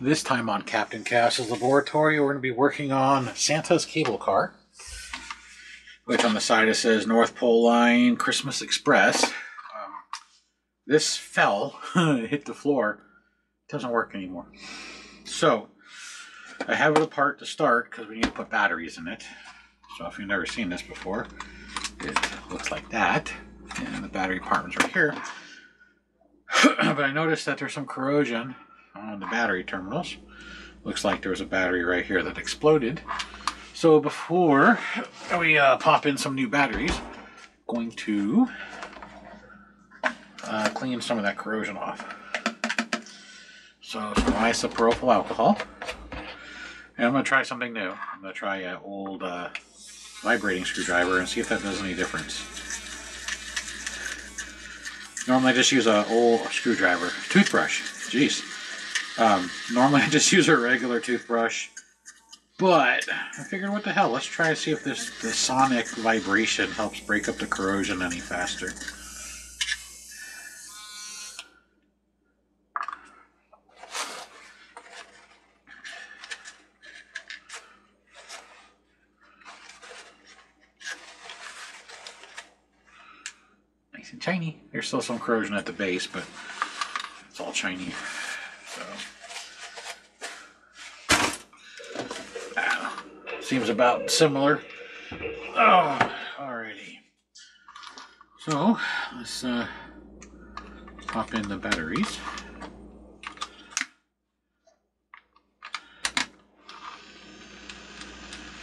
This time on Captain Cash's laboratory, we're going to be working on Santa's cable car, which on the side it says North Pole Line Christmas Express. This fell, it hit the floor. It doesn't work anymore. So I have it apart to start because we need to put batteries in it. So if you've never seen this before, it looks like that. And the battery compartment's right here. But I noticed that there's some corrosion on the battery terminals. Looks like there was a battery right here that exploded. So before we pop in some new batteries, I'm going to clean some of that corrosion off. So some isopropyl alcohol. And I'm going to try something new. I'm going to try an old vibrating screwdriver and see if that does any difference. Normally I just use an old screwdriver. Toothbrush. Jeez. Normally I just use a regular toothbrush. But I figured, what the hell? Let's try to see if the sonic vibration helps break up the corrosion any faster. Nice and shiny. There's still some corrosion at the base, but it's all shiny. So seems about similar. Oh, alrighty. So let's pop in the batteries.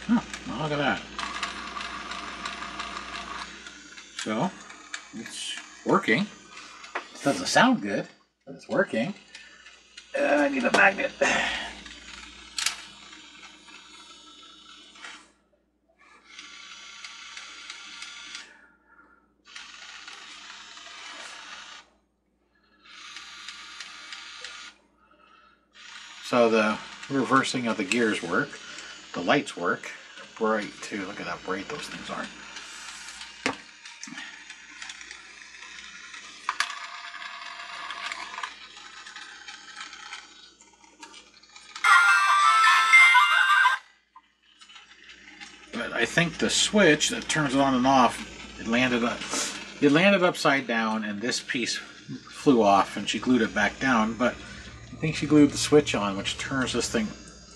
Oh, look at that. So it's working. It doesn't sound good, but it's working. I need a magnet. So the reversing of the gears work. The lights work. Bright too. Look at how bright those things are. But I think the switch that turns it on and off, it landed upside down, and this piece flew off, and she glued it back down. But I think she glued the switch on, which turns this thing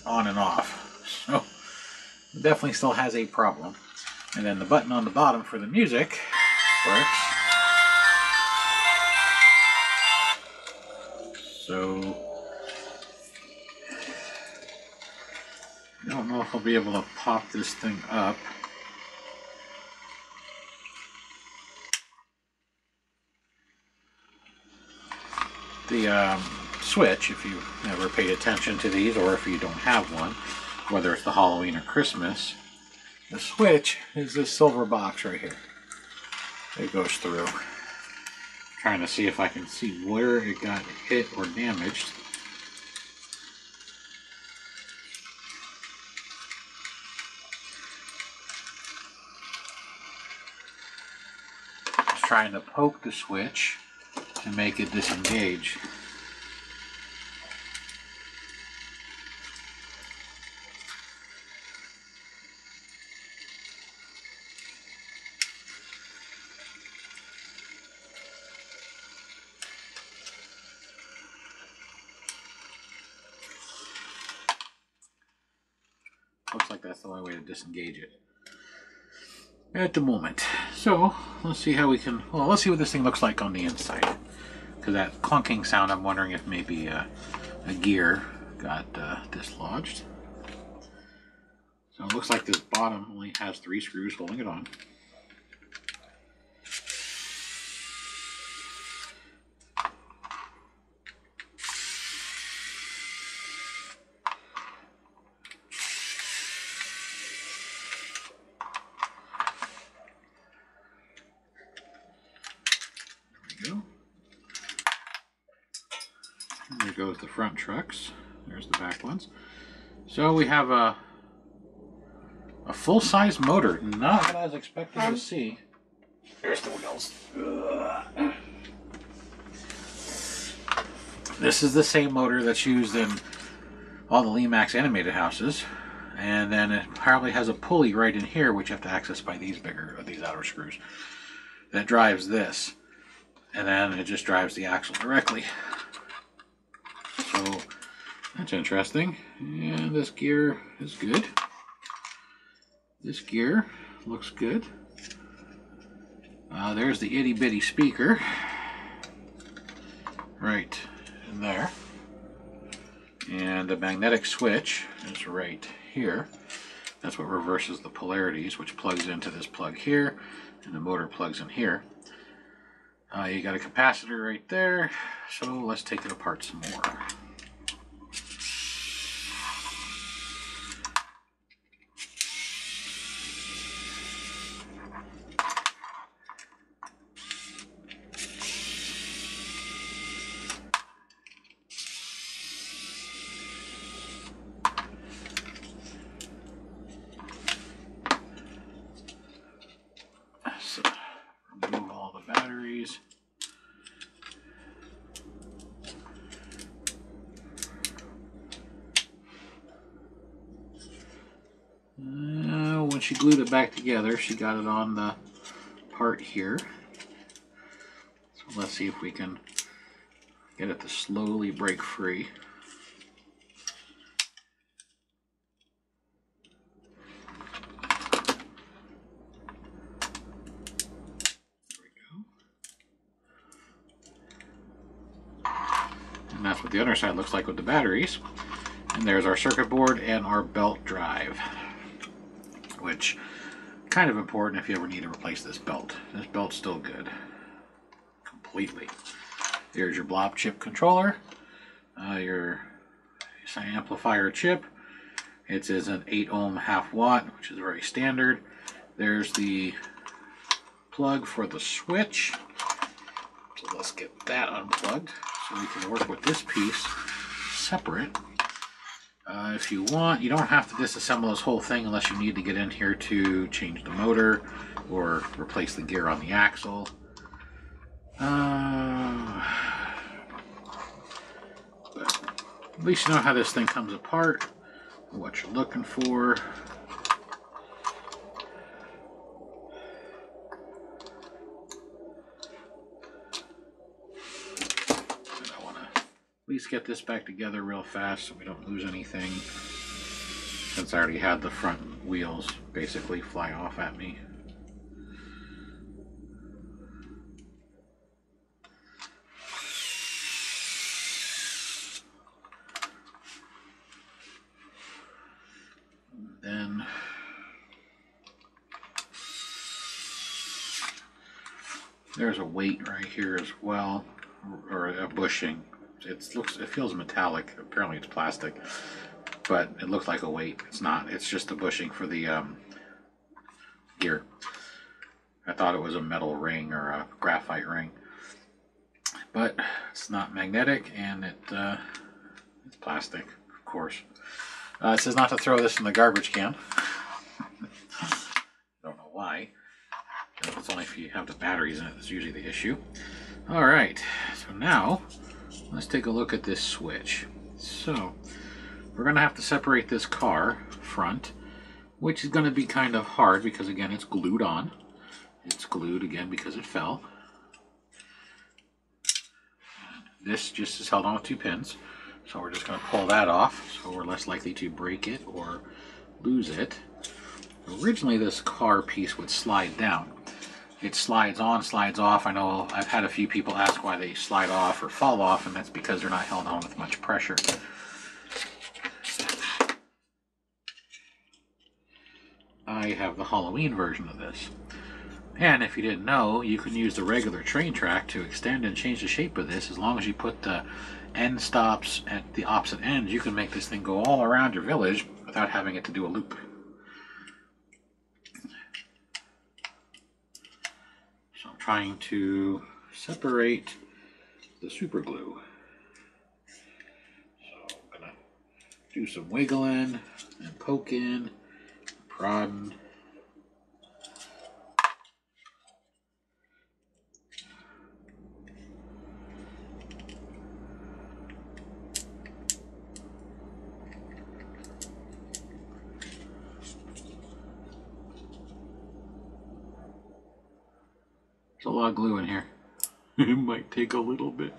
on and off. So it definitely still has a problem. And then the button on the bottom for the music works. So I don't know if I'll be able to pop this thing up. The switch, if you never paid attention to these, or if you don't have one, whether it's the Halloween or Christmas, the switch is this silver box right here. It goes through. I'm trying to see if I can see where it got hit or damaged. Just trying to poke the switch to make it disengage. Looks like that's the only way to disengage it at the moment. So let's see how we can, well, let's see what this thing looks like on the inside. Because that clunking sound, I'm wondering if maybe a gear got dislodged. So it looks like this bottom only has 3 screws holding it on. There goes the front trucks. There's the back ones. So we have a full-size motor. Not what I was expecting to see. There's the wheels. This is the same motor that's used in all the Lemax animated houses. And then it probably has a pulley right in here, which you have to access by these outer screws. That drives this. And then it just drives the axle directly. So that's interesting. And this gear is good. This gear looks good. There's the itty bitty speaker. Right in there. And the magnetic switch is right here. That's what reverses the polarities, which plugs into this plug here, and the motor plugs in here. You got a capacitor right there, so let's take it apart some more. So, remove all the batteries. When she glued it back together, she got it on the part here. So let's see if we can get it to slowly break free. And that's what the other side looks like with the batteries. And there's our circuit board and our belt drive, which kind of important if you ever need to replace this belt. This belt's still good, completely. There's your blob chip controller, your amplifier chip. It is an 8 ohm half watt, which is very standard. There's the plug for the switch. So let's get that unplugged so we can work with this piece separate. If you want, you don't have to disassemble this whole thing unless you need to get in here to change the motor or replace the gear on the axle. But at least you know how this thing comes apart, what you're looking for. At least get this back together real fast so we don't lose anything, since I already had the front wheels basically fly off at me. Then there's a weight right here as well, or a bushing. It feels metallic. Apparently it's plastic, but it looks like a weight. It's not. It's just the bushing for the gear. I thought it was a metal ring or a graphite ring, but it's not magnetic, and it's plastic, of course. It says not to throw this in the garbage can. Don't know why. It's only if you have the batteries in it that's usually the issue. All right, so now let's take a look at this switch. So we're going to have to separate this car front, which is going to be kind of hard because, again, it's glued on. It's glued again because it fell. This just is held on with 2 pins, so we're just going to pull that off so we're less likely to break it or lose it. Originally this car piece would slide down. It slides on, slides off. I know I've had a few people ask why they slide off or fall off, and that's because they're not held on with much pressure. I have the Halloween version of this. And if you didn't know, you can use the regular train track to extend and change the shape of this. As long as you put the end stops at the opposite ends, you can make this thing go all around your village without having it to do a loop. So I'm trying to separate the super glue. So I'm going to do some wiggling and poking, prodding. a lot of glue in here. It might take a little bit.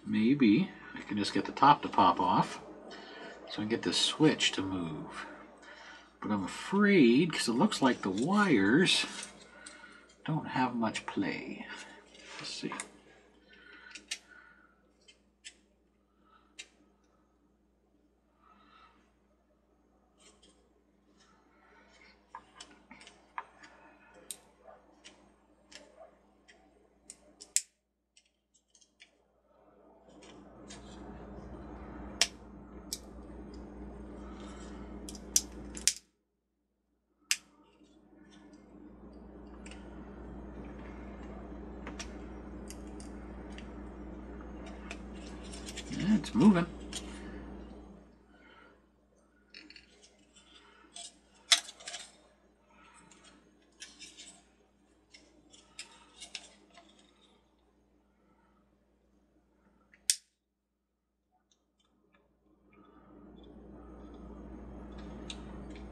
Maybe I can just get the top to pop off so I can get this switch to move. But I'm afraid, because it looks like the wires don't have much play. Let's see. Yeah, it's moving.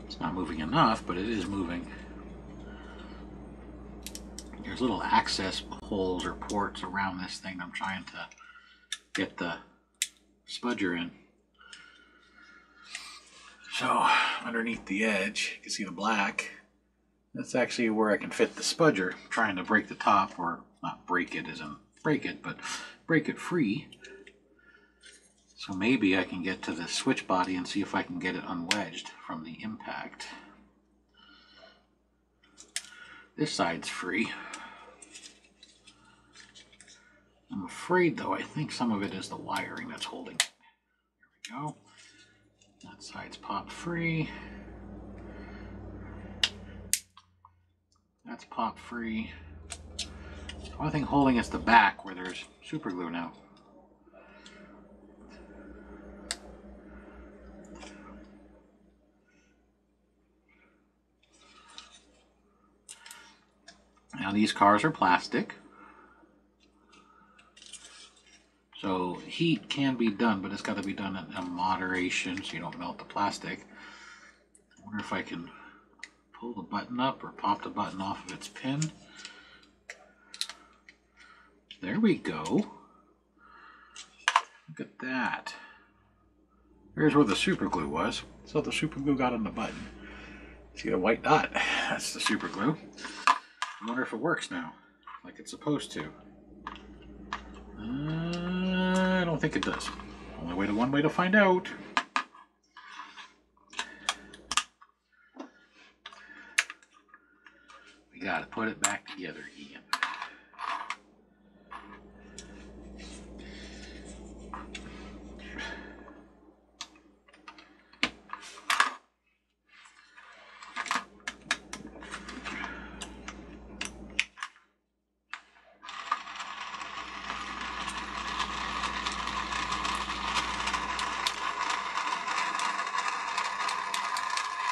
It's not moving enough, but it is moving. There's little access holes or ports around this thing I'm trying to get the spudger in. So underneath the edge, you can see the black. That's actually where I can fit the spudger. I'm trying to break the top, or not break it as in break it, but break it free. So maybe I can get to the switch body and see if I can get it unwedged from the impact. This side's free. I'm afraid though, I think some of it is the wiring that's holding it. There we go. That side's popped free. That's popped free. The only thing holding is the back where there's super glue now. Now these cars are plastic. So heat can be done, but it's got to be done in a moderation so you don't melt the plastic. I wonder if I can pull the button up or pop the button off of its pin. There we go. Look at that. Here's where the super glue was. So the super glue got on the button. See the white dot? That's the super glue. I wonder if it works now, like it's supposed to. I don't think it does. Only one way to find out. We gotta put it back together again.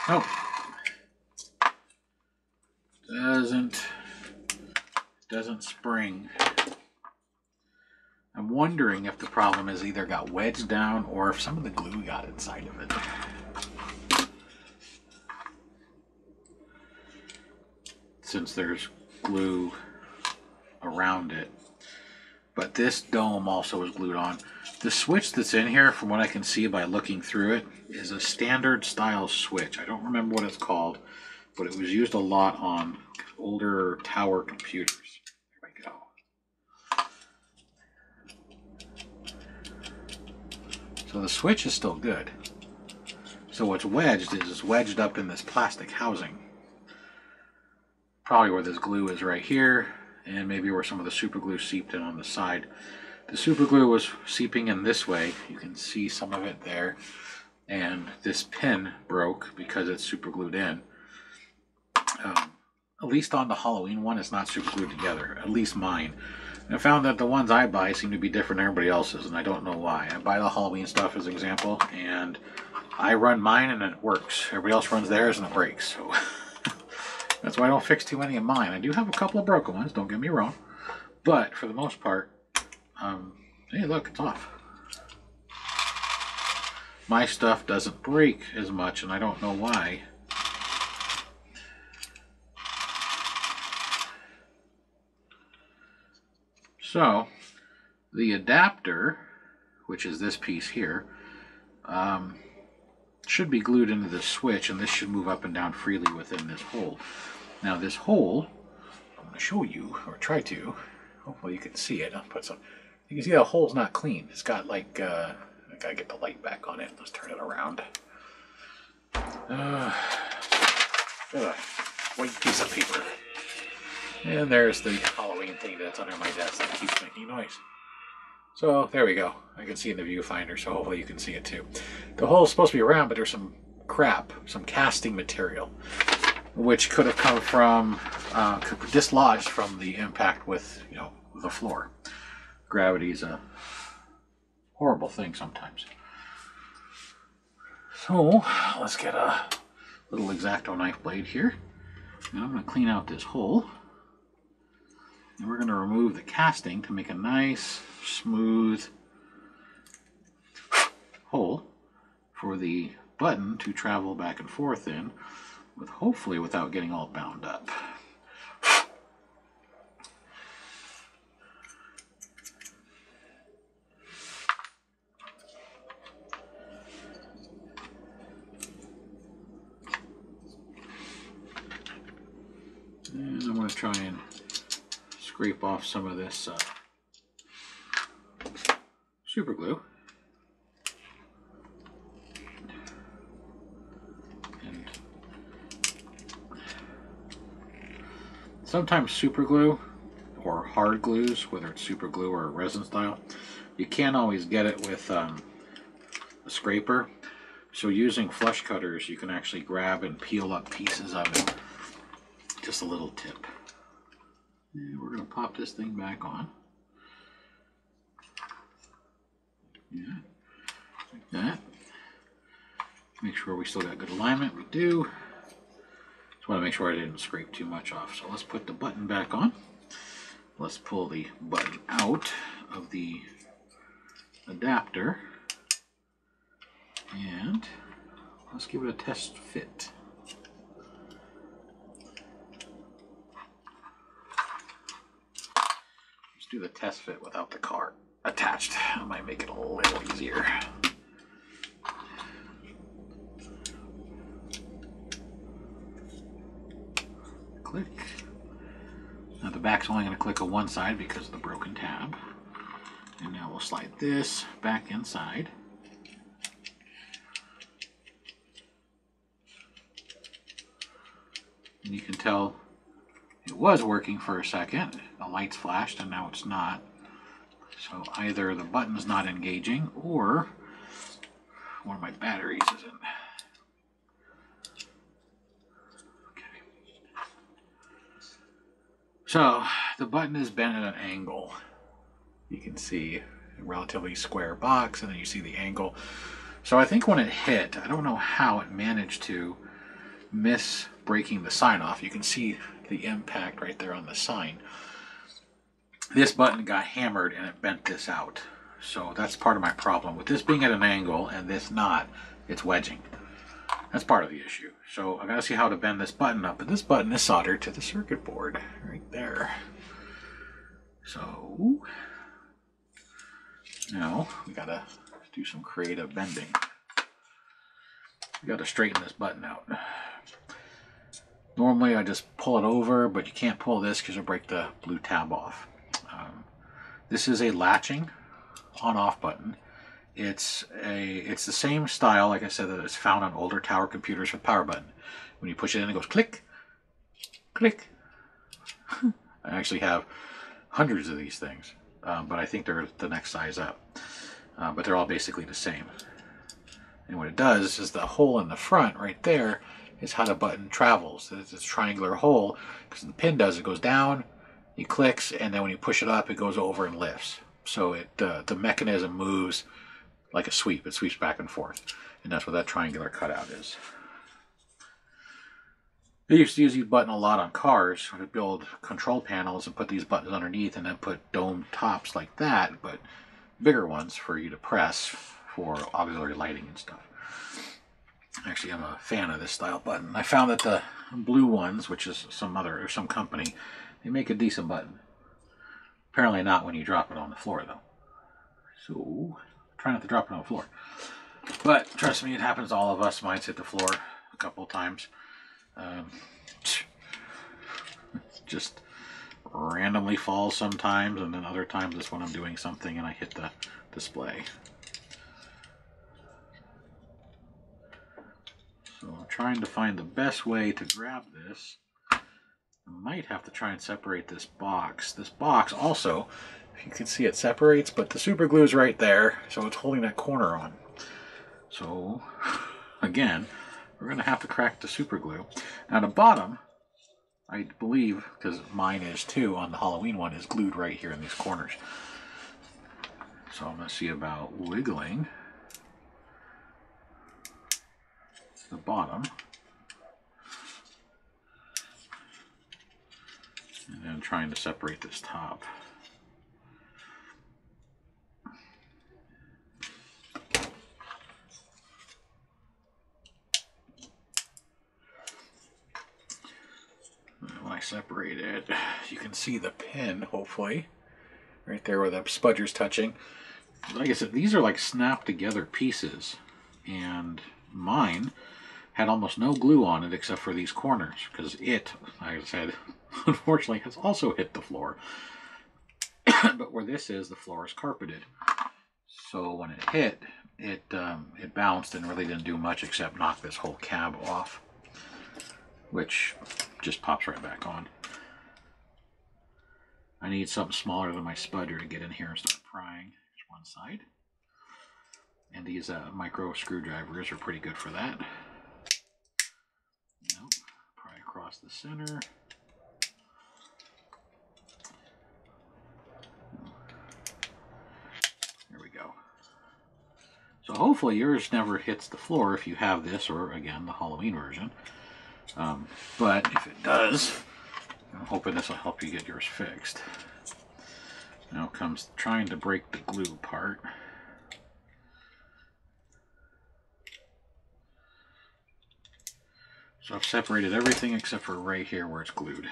Oh, doesn't spring. I'm wondering if the problem is either got wedged down or if some of the glue got inside of it. Since there's glue around it. But this dome also is glued on. The switch that's in here, from what I can see by looking through it, is a standard style switch. I don't remember what it's called, but it was used a lot on older tower computers. There we go. So the switch is still good. So what's wedged is wedged up in this plastic housing. Probably where this glue is right here, and maybe where some of the super glue seeped in on the side. The super glue was seeping in this way. You can see some of it there. And this pin broke because it's super glued in. At least on the Halloween one, it's not super glued together. At least mine. And I found that the ones I buy seem to be different than everybody else's, and I don't know why. I buy the Halloween stuff as an example, and I run mine and it works. Everybody else runs theirs and it breaks. So that's why I don't fix too many of mine. I do have a couple of broken ones, don't get me wrong. But for the most part, hey look, it's off. My stuff doesn't break as much, and I don't know why. So the adapter, which is this piece here, should be glued into the switch, and this should move up and down freely within this hole. Now this hole, I'm going to show you, or try to. Hopefully you can see it. I'll put some. You can see the hole's not clean. It's got like, I gotta get the light back on it. Let's turn it around. White piece of paper. And there's the Halloween thing that's under my desk that keeps making noise. So there we go. I can see in the viewfinder, so hopefully you can see it too. The hole is supposed to be around, but there's some crap, some casting material, which could have come from, dislodged from the impact with, the floor. Gravity's a horrible thing sometimes. So let's get a little X-Acto knife blade here. Now I'm going to clean out this hole. And we're going to remove the casting to make a nice, smooth hole for the button to travel back and forth in, with hopefully without getting all bound up. And I'm going to try and scrape off some of this super glue. And sometimes super glue or hard glues, whether it's super glue or resin style, you can't always get it with a scraper. So using flush cutters, you can actually grab and peel up pieces of it. Just a little tip. And we're going to pop this thing back on. Yeah, like that. Make sure we still got good alignment. We do. Just want to make sure I didn't scrape too much off. So let's put the button back on. Let's pull the button out of the adapter. And let's give it a test fit. Do the test fit without the car attached. That might make it a little easier. Click. Now the back's only going to click on one side because of the broken tab. And now we'll slide this back inside. And you can tell it was working for a second. The lights flashed and now it's not. So either the button's not engaging or one of my batteries isn't. Okay. So the button is bent at an angle. You can see a relatively square box and then you see the angle. So I think when it hit, I don't know how it managed to miss breaking the sign off. You can see the impact right there on the sign. This button got hammered and it bent this out. So that's part of my problem. With this being at an angle and this not, it's wedging. That's part of the issue. So I gotta see how to bend this button up. But this button is soldered to the circuit board right there. So now we gotta do some creative bending. We gotta straighten this button out. Normally I just pull it over, but you can't pull this because you'll break the blue tab off. This is a latching on-off button. It's the same style, like I said, that is found on older tower computers with power button. When you push it in, it goes click, click. I actually have hundreds of these things, but I think they're the next size up. But they're all basically the same. And what it does is the hole in the front right there is how the button travels. It's a triangular hole because the pin does, it goes down, it clicks, and then when you push it up, it goes over and lifts. So the mechanism moves like a sweep. It sweeps back and forth, and that's what that triangular cutout is. They used to use these buttons a lot on cars to build control panels and put these buttons underneath and then put dome tops like that, but bigger ones for you to press for auxiliary lighting and stuff. Actually, I'm a fan of this style button. I found that the blue ones, which is some company, they make a decent button. Apparently not when you drop it on the floor, though. So, try not to drop it on the floor. But, trust me, it happens to all of us. Mine's hit the floor a couple of times. Just randomly falls sometimes, and then other times it's when I'm doing something and I hit the display. So I'm trying to find the best way to grab this. I might have to try and separate this box. This box also, if you can see, it separates, but the super glue is right there, so it's holding that corner on. So again, we're going to have to crack the super glue. Now the bottom, I believe, because mine is too on the Halloween one, is glued right here in these corners. So I'm going to see about wiggling the bottom and then trying to separate this top. When I separate it, you can see the pin, hopefully, right there where the spudger's touching. Like I said, these are like snapped together pieces, and mine had almost no glue on it except for these corners, because it, like I said, unfortunately has also hit the floor. But where this is, the floor is carpeted. So when it hit, it bounced and really didn't do much except knock this whole cab off, which just pops right back on. I need something smaller than my spudger to get in here and start prying. Here's one side. And these micro screwdrivers are pretty good for that. Nope. Pry across the center. There we go. So hopefully yours never hits the floor if you have this, or again, the Halloween version. But if it does, I'm hoping this will help you get yours fixed. Now comes trying to break the glue part. So I've separated everything except for right here where it's glued.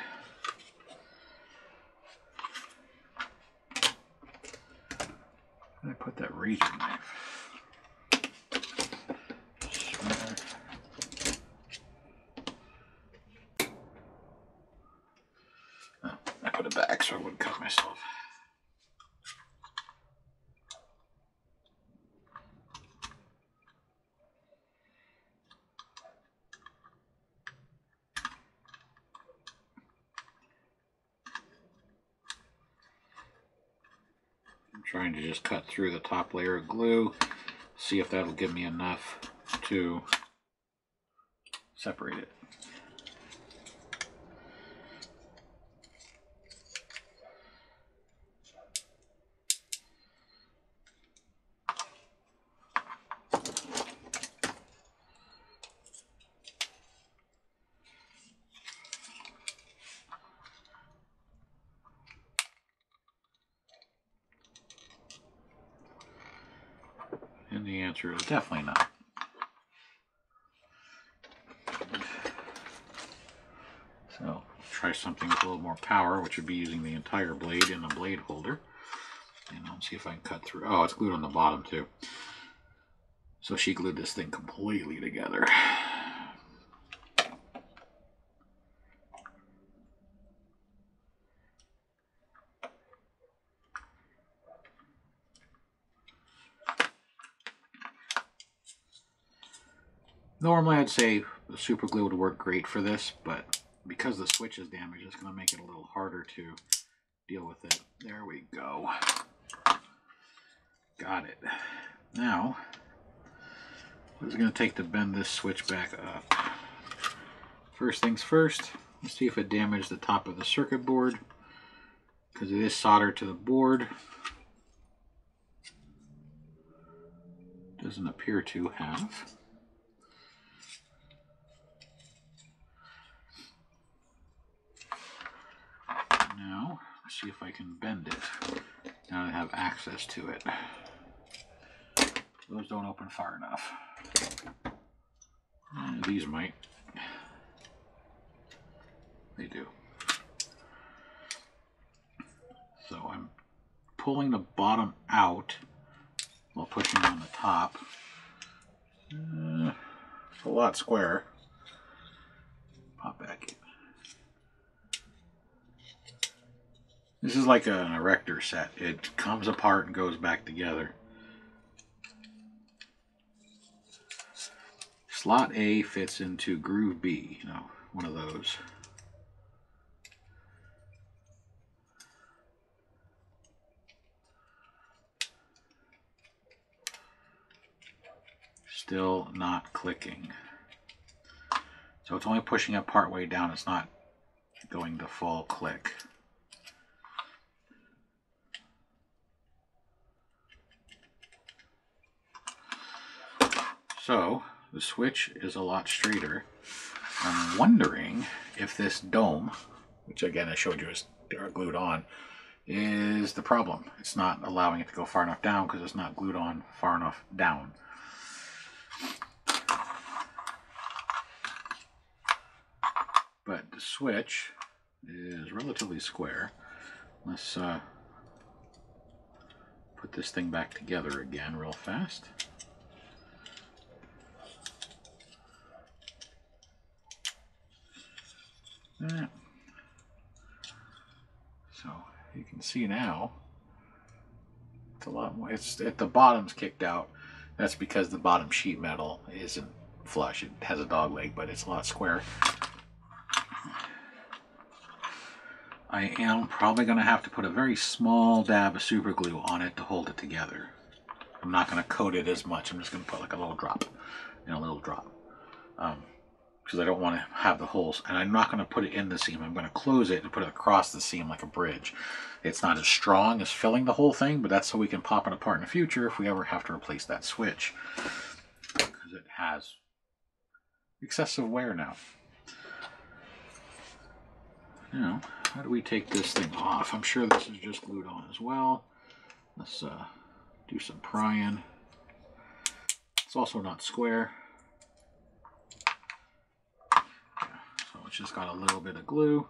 I put that razor knife. Oh, I put it back so I wouldn't cut myself. I'm trying to just cut through the top layer of glue, see if that'll give me enough to separate it. And the answer is definitely not. So try something with a little more power, which would be using the entire blade in a blade holder. And I'll see if I can cut through. Oh, it's glued on the bottom too. So she glued this thing completely together. Normally I'd say the super glue would work great for this, but because the switch is damaged, it's going to make it a little harder to deal with it. There we go. Got it. Now, what is it going to take to bend this switch back up? First things first, let's see if it damaged the top of the circuit board, because it is soldered to the board. Doesn't appear to have. Now, let's see if I can bend it. Now I have access to it. Those don't open far enough. These might. They do. So I'm pulling the bottom out while pushing on the top. It's a lot square. Pop back in. This is like an erector set. It comes apart and goes back together. Slot A fits into groove B, you know, one of those. Still not clicking. So it's only pushing it part way down. It's not going to full click. So the switch is a lot straighter. I'm wondering if this dome, which again I showed you is glued on, is the problem. It's not allowing it to go far enough down because it's not glued on far enough down. But the switch is relatively square. Let's put this thing back together again real fast. So you can see now it's a lot more. It's at the bottom's kicked out. That's because the bottom sheet metal isn't flush. It has a dog leg, but it's a lot square. I am probably going to have to put a very small dab of super glue on it to hold it together. I'm not going to coat it as much. I'm just going to put like a little drop and a little drop. Because I don't want to have the holes, and I'm not going to put it in the seam. I'm going to close it and put it across the seam like a bridge. It's not as strong as filling the whole thing, but that's so we can pop it apart in the future if we ever have to replace that switch, because it has excessive wear now. Now, how do we take this thing off? I'm sure this is just glued on as well. Let's do some prying. It's also not square. It's just got a little bit of glue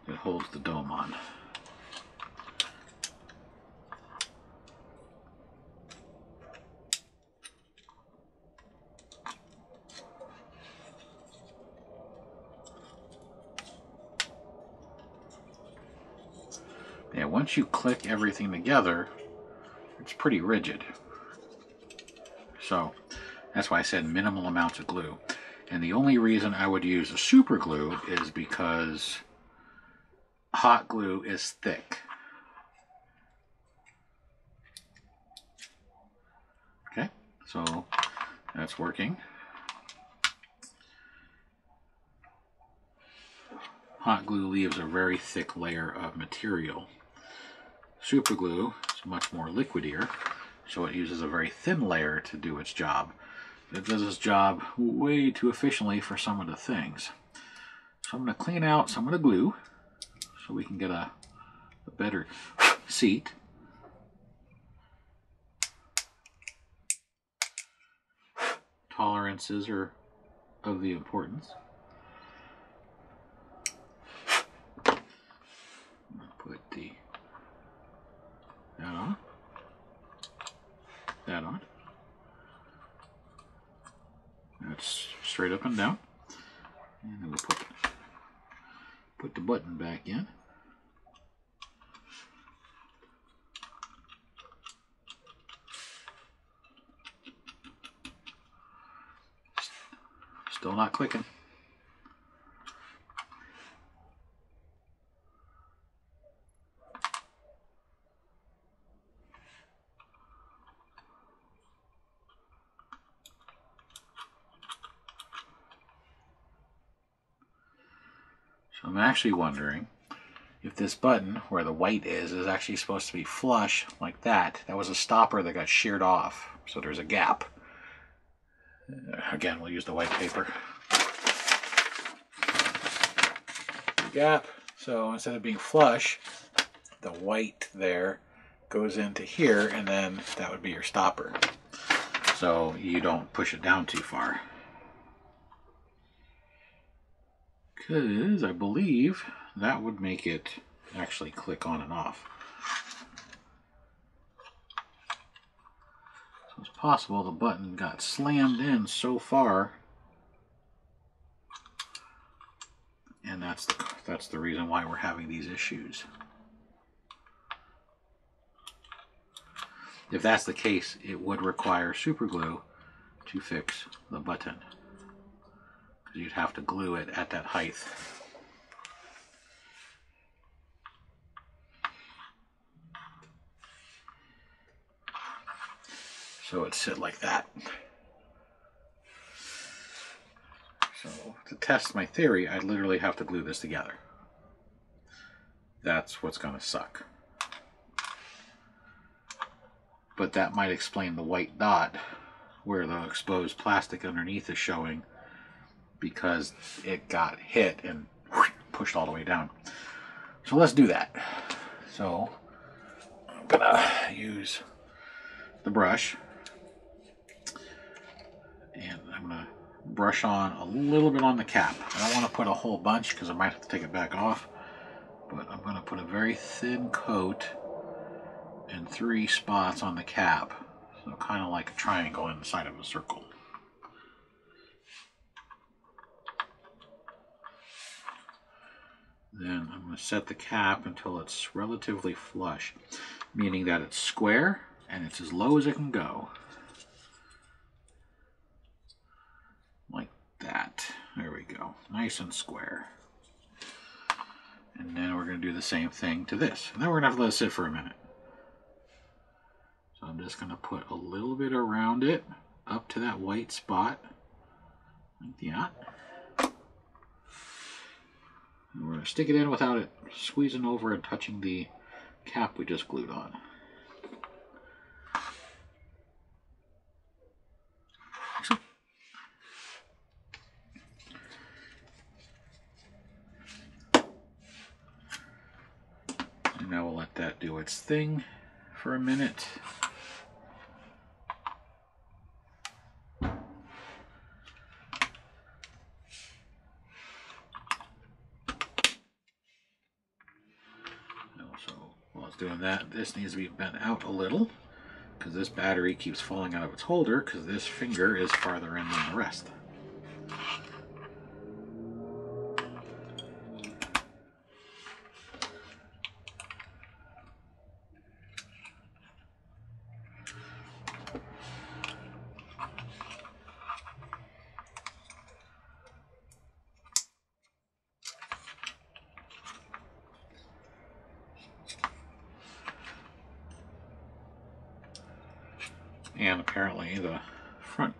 that holds the dome on. Yeah, once you click everything together, it's pretty rigid. So that's why I said minimal amounts of glue. And the only reason I would use a super glue is because hot glue is thick. Okay, so that's working. Hot glue leaves a very thick layer of material. Super glue is much more liquidier, so it uses a very thin layer to do its job. It does its job way too efficiently for some of the things. So I'm going to clean out some of the glue so we can get a better seat. Tolerances are of the importance. Put that on. That's straight up and down. And then we'll put the button back in. Still not clicking. So I'm actually wondering if this button, where the white is actually supposed to be flush like that. That was a stopper that got sheared off, so there's a gap. Again, we'll use the white paper. Gap. So instead of being flush, the white there goes into here, and then that would be your stopper. So you don't push it down too far. Because I believe that would make it actually click on and off. So it's possible the button got slammed in so far, and that's the reason why we're having these issues. If that's the case, it would require super glue to fix the button, because you'd have to glue it at that height. So it'd sit like that. So to test my theory, I'd literally have to glue this together. That's what's going to suck. But that might explain the white dot where the exposed plastic underneath is showing, because it got hit and pushed all the way down. So let's do that. So I'm gonna use the brush, and I'm gonna brush on a little bit on the cap. I don't want to put a whole bunch because I might have to take it back off, but I'm gonna put a very thin coat in 3 spots on the cap, so kind of like a triangle inside of a circle. Then I'm going to set the cap until it's relatively flush, meaning that it's square and it's as low as it can go. Like that. There we go. Nice and square. And then we're going to do the same thing to this. And then we're going to have to let it sit for a minute. So I'm just going to put a little bit around it, up to that white spot, like that. And we're going to stick it in without it squeezing over and touching the cap we just glued on. And now we'll let that do its thing for a minute. While it's doing that, this needs to be bent out a little, because this battery keeps falling out of its holder because this finger is farther in than the rest. And apparently the front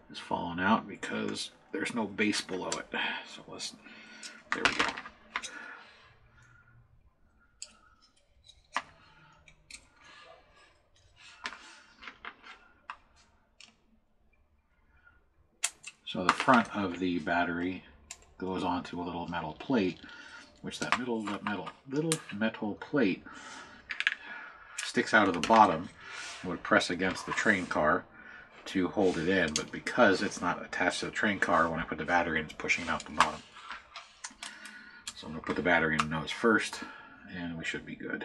is falling out because there's no base below it. So there we go. So the front of the battery goes onto a little metal plate, which that little metal plate sticks out of the bottom. Would press against the train car to hold it in, but because it's not attached to the train car, when I put the battery in, it's pushing out the bottom. So I'm going to put the battery in the nose first, and we should be good.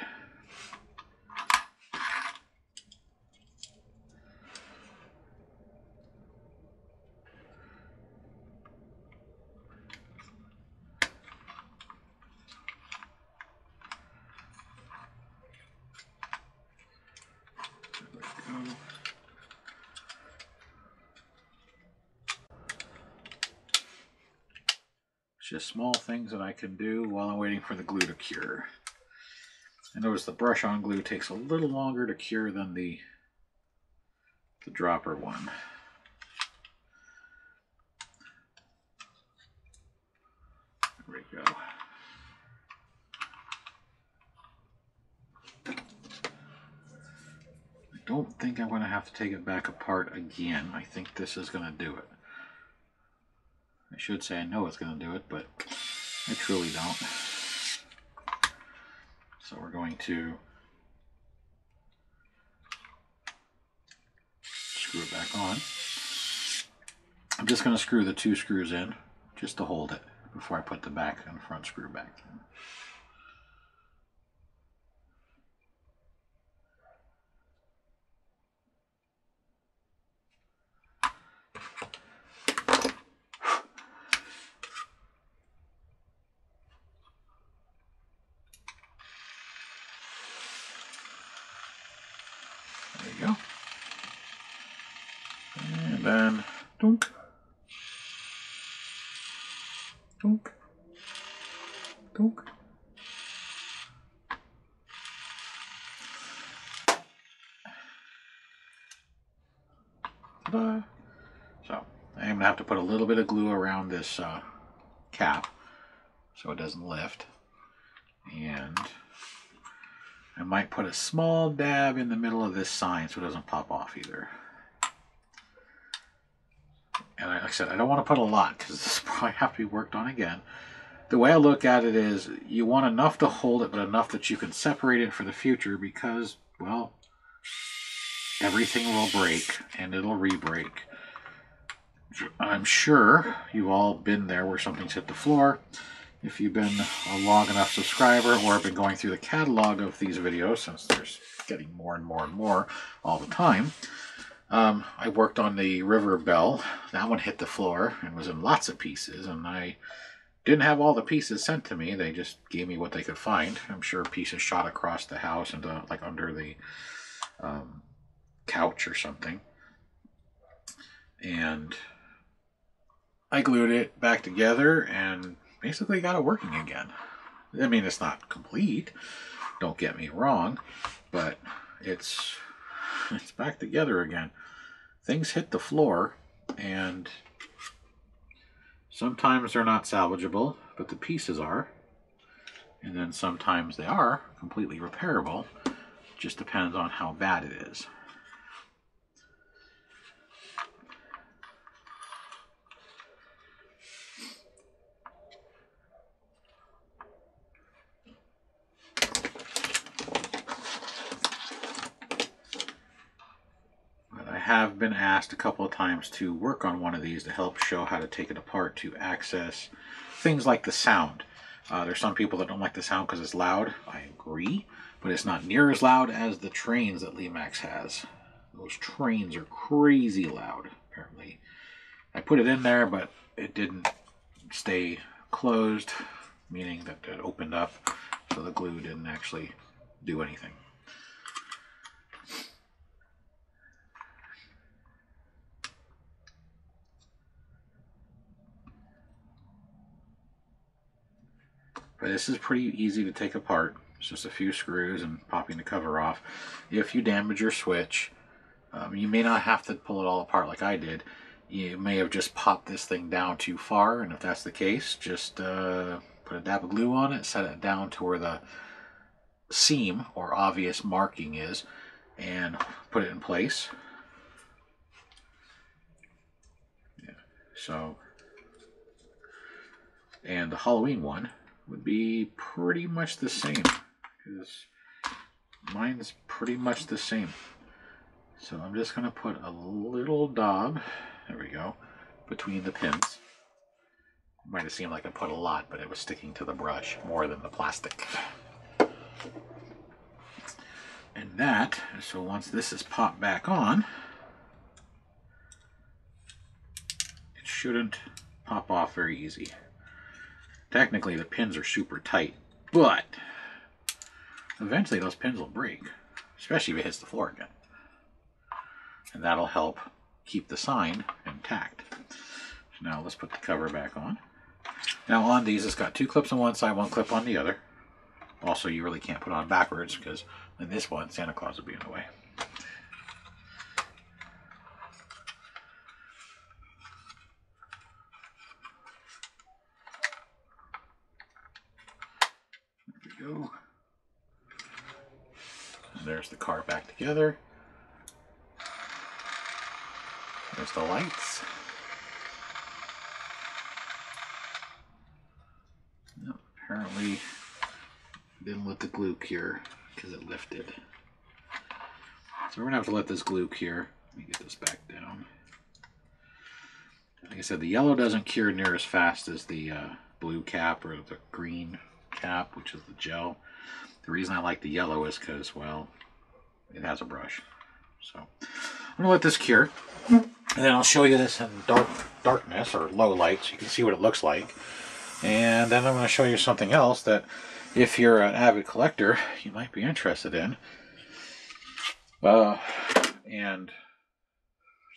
Just small things that I can do while I'm waiting for the glue to cure. I notice the brush on glue takes a little longer to cure than the dropper one. There we go. I don't think I'm going to have to take it back apart again. I think this is going to do it. I should say I know it's going to do it, but I truly don't. So we're going to screw it back on. I'm just going to screw the 2 screws in just to hold it before I put the back and front screw back in. then dunk, dunk, dunk. Ta-da. So I'm going to have to put a little bit of glue around this cap so it doesn't lift. And I might put a small dab in the middle of this sign so it doesn't pop off either. And like I said, I don't want to put a lot because this will probably have to be worked on again. The way I look at it is you want enough to hold it, but enough that you can separate it for the future because, well, everything will break and it'll re-break. I'm sure you've all been there where something's hit the floor. If you've been a long enough subscriber or have been going through the catalog of these videos, since there's getting more and more and more all the time, I worked on the River Bell. That one hit the floor and was in lots of pieces, and I didn't have all the pieces sent to me. They just gave me what they could find. I'm sure pieces shot across the house into like under the couch or something. And I glued it back together and basically got it working again. I mean, it's not complete, don't get me wrong, but it's back together again. Things hit the floor, and sometimes they're not salvageable, but the pieces are. And then sometimes they are completely repairable. It just depends on how bad it is. I have been asked a couple of times to work on one of these to help show how to take it apart to access things like the sound. There's some people that don't like the sound because it's loud. I agree, but it's not near as loud as the trains that Lemax has. Those trains are crazy loud, apparently. I put it in there, but it didn't stay closed, meaning that it opened up, so the glue didn't actually do anything. But this is pretty easy to take apart. It's just a few screws and popping the cover off. If you damage your switch, you may not have to pull it all apart like I did. You may have just popped this thing down too far, and if that's the case, just put a dab of glue on it, set it down to where the seam or obvious marking is, and put it in place. Yeah. So, and the Halloween one would be pretty much the same, because mine's pretty much the same. So I'm just going to put a little daub, there we go, between the pins. It might have seemed like I put a lot, but it was sticking to the brush more than the plastic. And that, so once this is popped back on, it shouldn't pop off very easy. Technically, the pins are super tight, but eventually those pins will break, especially if it hits the floor again. And that'll help keep the sign intact. So now let's put the cover back on. Now on these, it's got two clips on one side, one clip on the other. Also, you really can't put it on backwards because in this one, Santa Claus will be in the way. Go. And there's the car back together. There's the lights. No, apparently didn't let the glue cure because it lifted. So we're gonna have to let this glue cure. Let me get this back down. Like I said, the yellow doesn't cure near as fast as the blue cap or the green cap, which is the gel. The reason I like the yellow is because, well, it has a brush. So I'm gonna let this cure, and then I'll show you this in darkness or low light so you can see what it looks like. And then I'm going to show you something else that if you're an avid collector, you might be interested in. And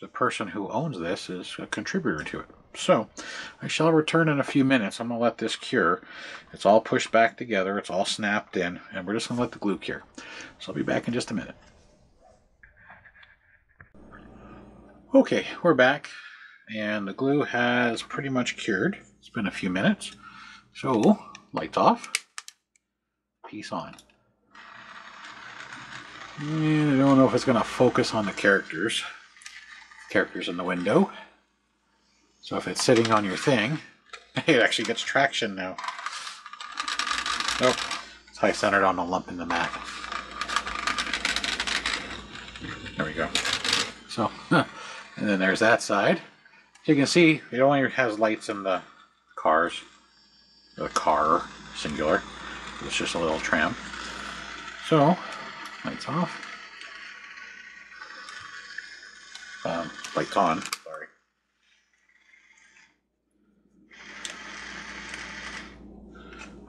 the person who owns this is a contributor to it. So I shall return in a few minutes. I'm going to let this cure. It's all pushed back together. It's all snapped in. And we're just going to let the glue cure. So I'll be back in just a minute. Okay, we're back. And the glue has pretty much cured. It's been a few minutes. So, lights off. Piece on. And I don't know if it's going to focus on the characters. Characters in the window. So if it's sitting on your thing, it actually gets traction now. Nope. It's high centered on the lump in the mat. There we go. So, and then there's that side. So you can see it only has lights in the cars. The car, singular. It's just a little tram. So, lights off. Lights on, sorry.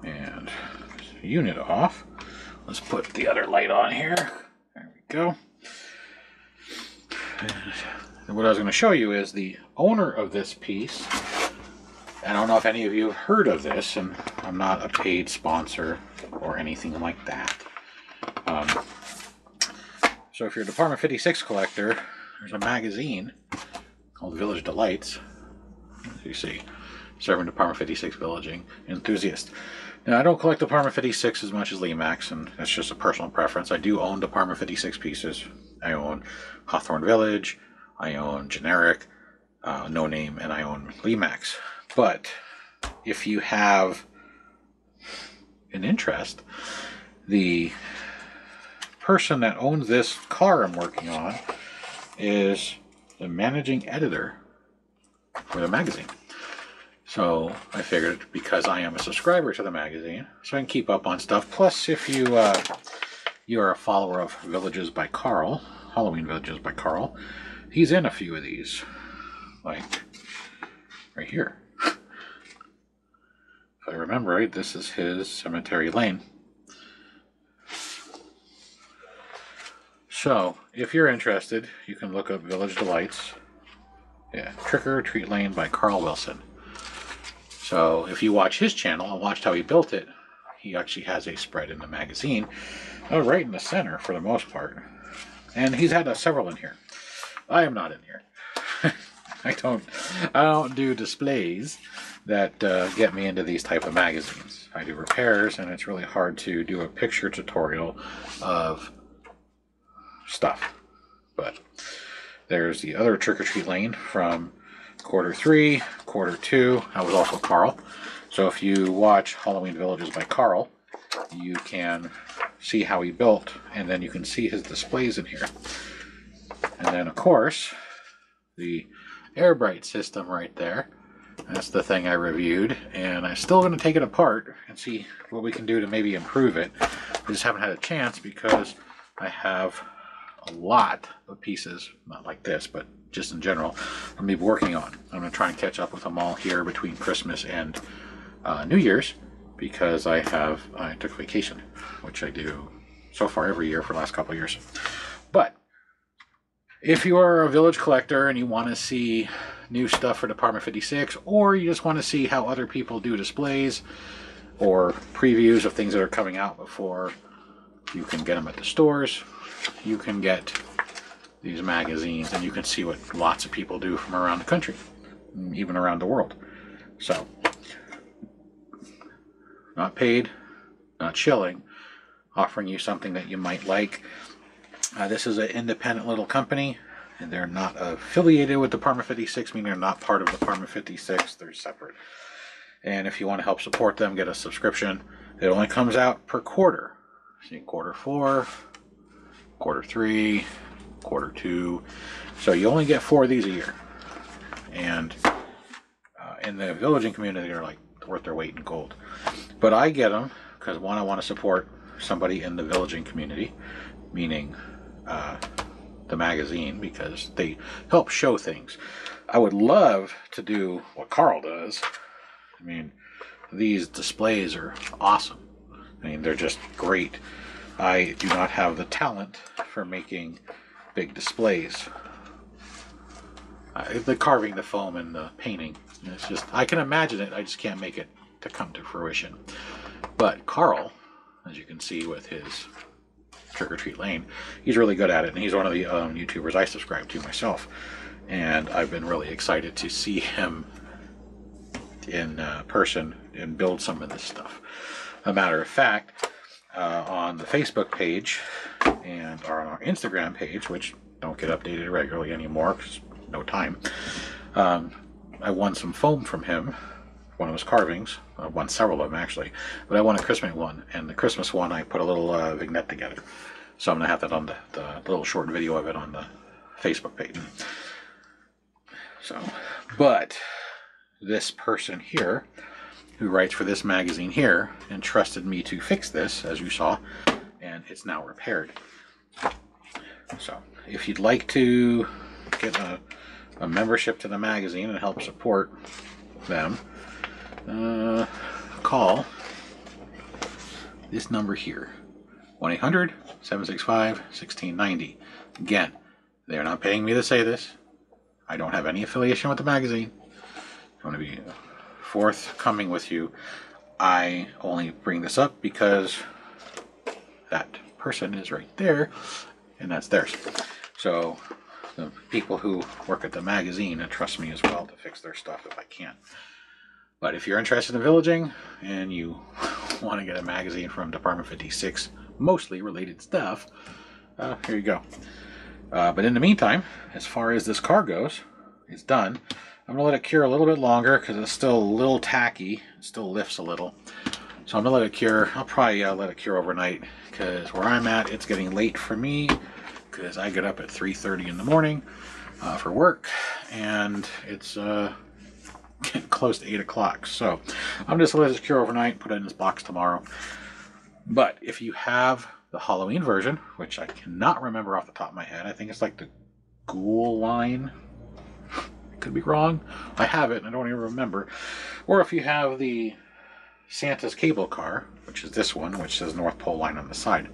And unit off. Let's put the other light on here. There we go. And what I was going to show you is the owner of this piece. I don't know if any of you have heard of this, and I'm not a paid sponsor or anything like that. So if you're a Department 56 collector, there's a magazine called Village Delights. As you see, serving Department 56 villaging enthusiast. Now, I don't collect Department 56 as much as Lemax, and that's just a personal preference. I do own Department 56 pieces. I own Hawthorne Village, I own Generic, No Name, and I own Lemax. But if you have an interest, the person that owns this car I'm working on is the managing editor for the magazine. So I figured, because I am a subscriber to the magazine, so I can keep up on stuff. Plus, if you are a follower of Villages by Carl, Halloween Villages by Carl, he's in a few of these, like right here. If I remember right, this is his Cemetery Lane. So, if you're interested, you can look up Village Delights. Yeah, Trick or Treat Lane by Carl Wilson. So, if you watch his channel and watched how he built it, he actually has a spread in the magazine, right in the center for the most part. And he's had several in here. I am not in here. I don't do displays that get me into these type of magazines. I do repairs, and it's really hard to do a picture tutorial of stuff. But there's the other Trick or Treat Lane from Q3, Q2. That was also Carl. So if you watch Halloween Villages by Carl, you can see how he built, and then you can see his displays in here. And then, of course, the Air Bright system right there. That's the thing I reviewed, and I'm still going to take it apart and see what we can do to maybe improve it. I just haven't had a chance because I have a lot of pieces, not like this, but just in general, I'm going to be working on. I'm going to try and catch up with them all here between Christmas and New Year's, because I took vacation, which I do so far every year for the last couple of years. But if you are a village collector and you want to see new stuff for Department 56, or you just want to see how other people do displays or previews of things that are coming out before you can get them at the stores, you can get these magazines and you can see what lots of people do from around the country, even around the world. So, not paid, not shilling, offering you something that you might like. This is an independent little company, and they're not affiliated with Department 56, meaning they're not part of Department 56. They're separate. And if you want to help support them, get a subscription. It only comes out per quarter. See, Q4, Q3, Q2. So you only get 4 of these a year. And in the villaging community, they're like worth their weight in gold. But I get them because, one, I want to support somebody in the villaging community, meaning the magazine, because they help show things. I would love to do what Carl does. I mean, these displays are awesome. I mean, they're just great. I do not have the talent for making big displays. The carving, the foam, and the painting. It's just, I can imagine it, I just can't make it to come to fruition. But Carl, as you can see with his Trick or Treat Lane, he's really good at it, and he's one of the YouTubers I subscribe to myself. And I've been really excited to see him in person and build some of this stuff. A matter of fact, on the Facebook page and on our Instagram page, which don't get updated regularly anymore because no time, I won some foam from him, one of his carvings. I won several of them actually, but I won a Christmas one, and the Christmas one I put a little vignette together. So I'm going to have that on the little short video of it on the Facebook page. So, but this person here, who writes for this magazine here, entrusted me to fix this, as you saw, and it's now repaired. So, if you'd like to get a membership to the magazine and help support them, call this number here, 1-800-765-1690. Again, they're not paying me to say this. I don't have any affiliation with the magazine. I want to be forthcoming with you. I only bring this up because that person is right there, and that's theirs. So the people who work at the magazine trust me as well to fix their stuff if I can. But if you're interested in villaging and you want to get a magazine from Department 56, mostly related stuff, here you go. But in the meantime, as far as this car goes, it's done. I'm going to let it cure a little bit longer because it's still a little tacky. It still lifts a little. So I'm going to let it cure. I'll probably let it cure overnight because where I'm at, it's getting late for me because I get up at 3:30 in the morning for work, and it's getting close to 8 o'clock. So I'm just going to let it cure overnight and put it in this box tomorrow. But if you have the Halloween version, which I cannot remember off the top of my head, I think it's like the Ghoul line. Could be wrong. I have it and I don't even remember. Or if you have the Santa's cable car, which is this one, which says North Pole Line on the side.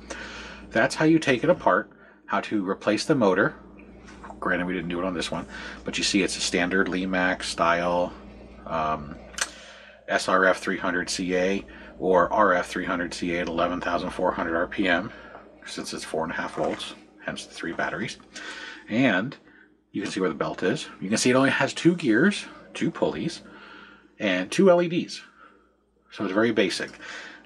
That's how you take it apart, how to replace the motor. Granted, we didn't do it on this one, but you see it's a standard Lemax style SRF 300CA or RF 300CA at 11,400 RPM, since it's 4.5 volts, hence the 3 batteries. And you can see where the belt is. You can see it only has 2 gears, 2 pulleys, and 2 LEDs. So it's very basic.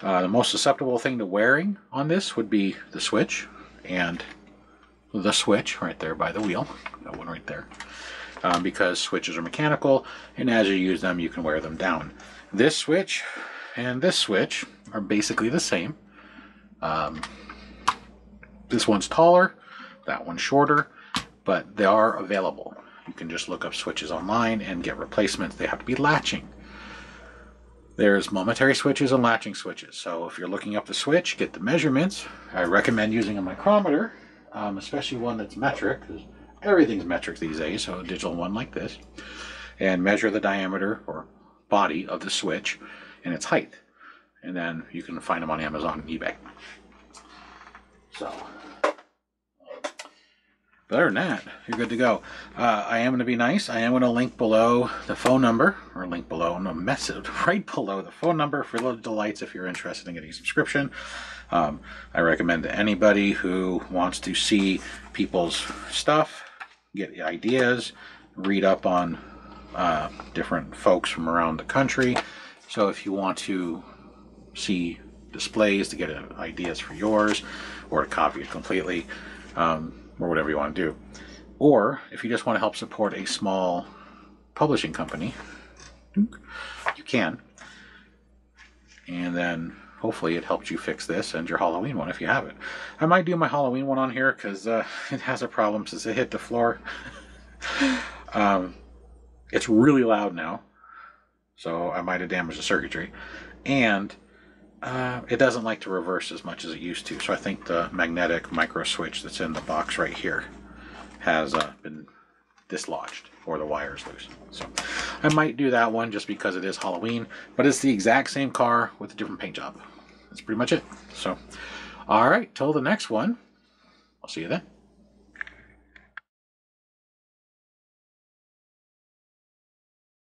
The most susceptible thing to wearing on this would be the switch, and the switch right there by the wheel. That one right there. Because switches are mechanical, and as you use them, you can wear them down. This switch and this switch are basically the same. This one's taller, that one's shorter, but they are available. You can just look up switches online and get replacements. They have to be latching. There's momentary switches and latching switches. So if you're looking up the switch, get the measurements. I recommend using a micrometer, especially one that's metric, because everything's metric these days, so a digital one like this, and measure the diameter or body of the switch and its height. And then you can find them on Amazon and eBay. So, but other than that, you're good to go. I am going to be nice. I am going to link below the phone number, or link below, no, message right below the phone number for Little Delights if you're interested in getting a subscription. I recommend to anybody who wants to see people's stuff, get ideas, read up on different folks from around the country. So if you want to see displays to get ideas for yours, or to copy it completely, or whatever you want to do. Or if you just want to help support a small publishing company, you can. And then hopefully it helps you fix this and your Halloween one if you have it. I might do my Halloween one on here because it has a problem since it hit the floor. It's really loud now, so I might have damaged the circuitry. And it doesn't like to reverse as much as it used to, so I think the magnetic micro switch that's in the box right here has been dislodged, or the wire is loose. So I might do that one just because it is Halloween, but it's the exact same car with a different paint job. That's pretty much it. So, all right, till the next one, I'll see you then.